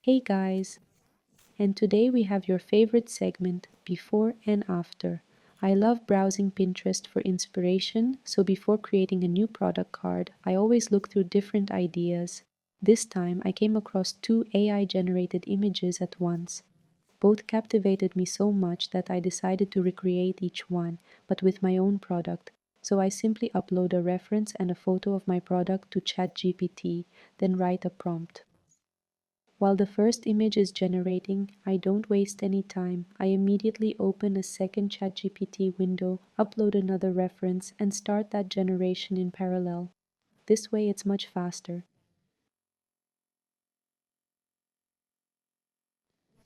Hey guys, and today we have your favorite segment, Before and After. I love browsing Pinterest for inspiration, so before creating a new product card, I always look through different ideas. This time I came across two AI generated images at once. Both captivated me so much that I decided to recreate each one, but with my own product. So I simply upload a reference and a photo of my product to ChatGPT, then write a prompt. While the first image is generating, I don't waste any time. I immediately open a second ChatGPT window, upload another reference, and start that generation in parallel. This way it's much faster.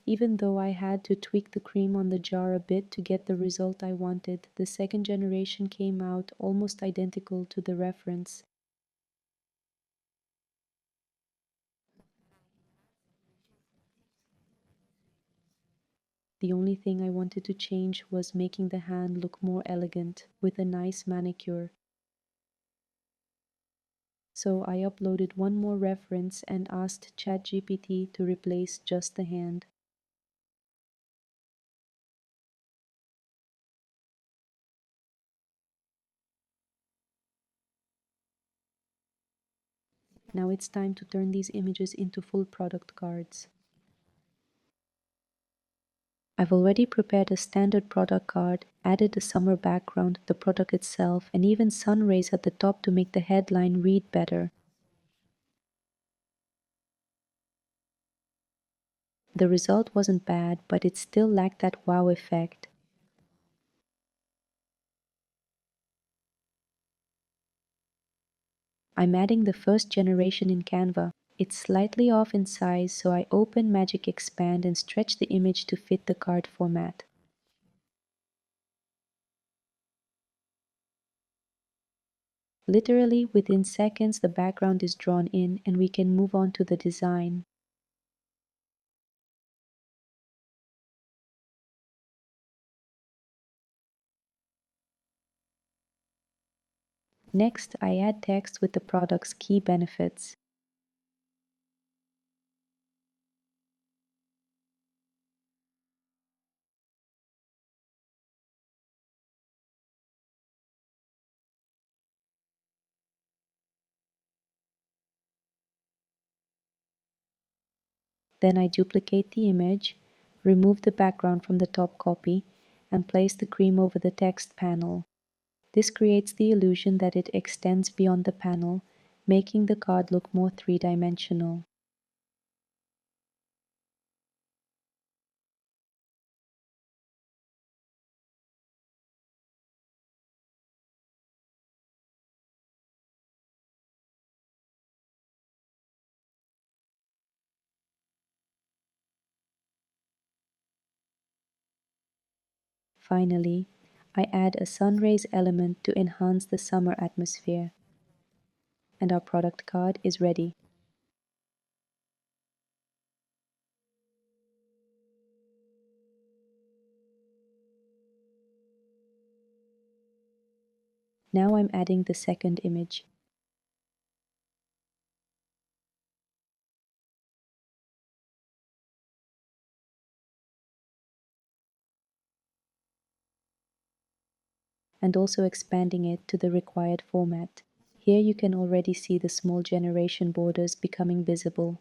Even though I had to tweak the cream on the jar a bit to get the result I wanted, the second generation came out almost identical to the reference. The only thing I wanted to change was making the hand look more elegant, with a nice manicure. So I uploaded one more reference and asked ChatGPT to replace just the hand. Now it's time to turn these images into full product cards. I've already prepared a standard product card, added a summer background, the product itself, and even sun rays at the top to make the headline read better. The result wasn't bad, but it still lacked that wow effect. I'm adding the first generation in Canva. It's slightly off in size, so I open Magic Expand and stretch the image to fit the card format. Literally within seconds the background is drawn in and we can move on to the design. Next, I add text with the product's key benefits. Then I duplicate the image, remove the background from the top copy, and place the cream over the text panel. This creates the illusion that it extends beyond the panel, making the card look more three-dimensional. Finally, I add a sun rays element to enhance the summer atmosphere. And our product card is ready. Now I'm adding the second image. And also expanding it to the required format. Here you can already see the small generation borders becoming visible.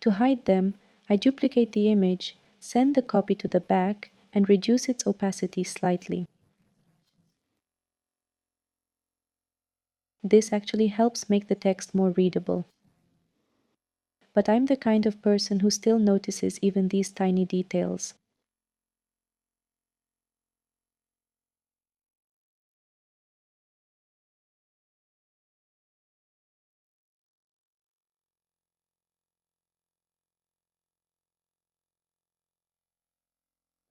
To hide them, I duplicate the image, send the copy to the back, and reduce its opacity slightly. This actually helps make the text more readable. But I'm the kind of person who still notices even these tiny details.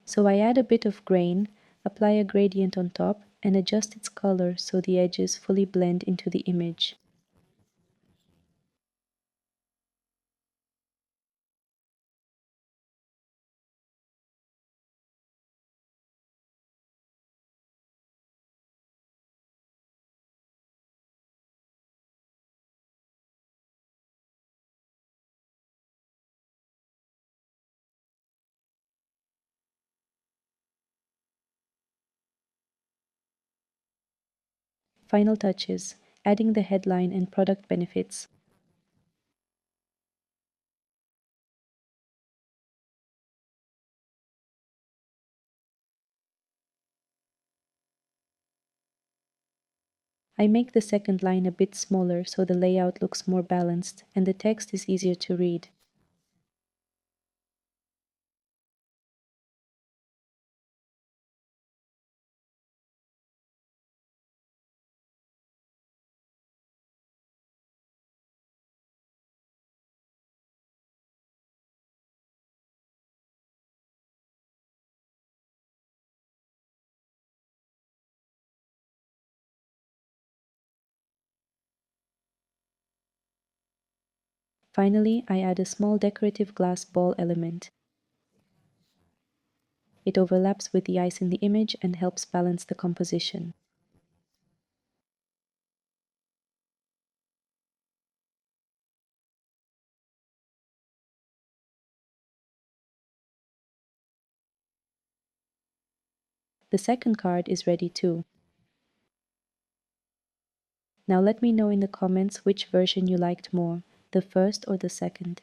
So I add a bit of grain, apply a gradient on top, and adjust its color so the edges fully blend into the image. Final touches, adding the headline and product benefits. I make the second line a bit smaller so the layout looks more balanced and the text is easier to read. Finally, I add a small decorative glass ball element. It overlaps with the ice in the image and helps balance the composition. The second card is ready too. Now let me know in the comments which version you liked more, the first or the second.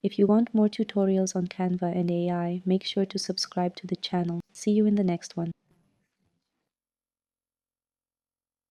If you want more tutorials on Canva and AI, make sure to subscribe to the channel. See you in the next one.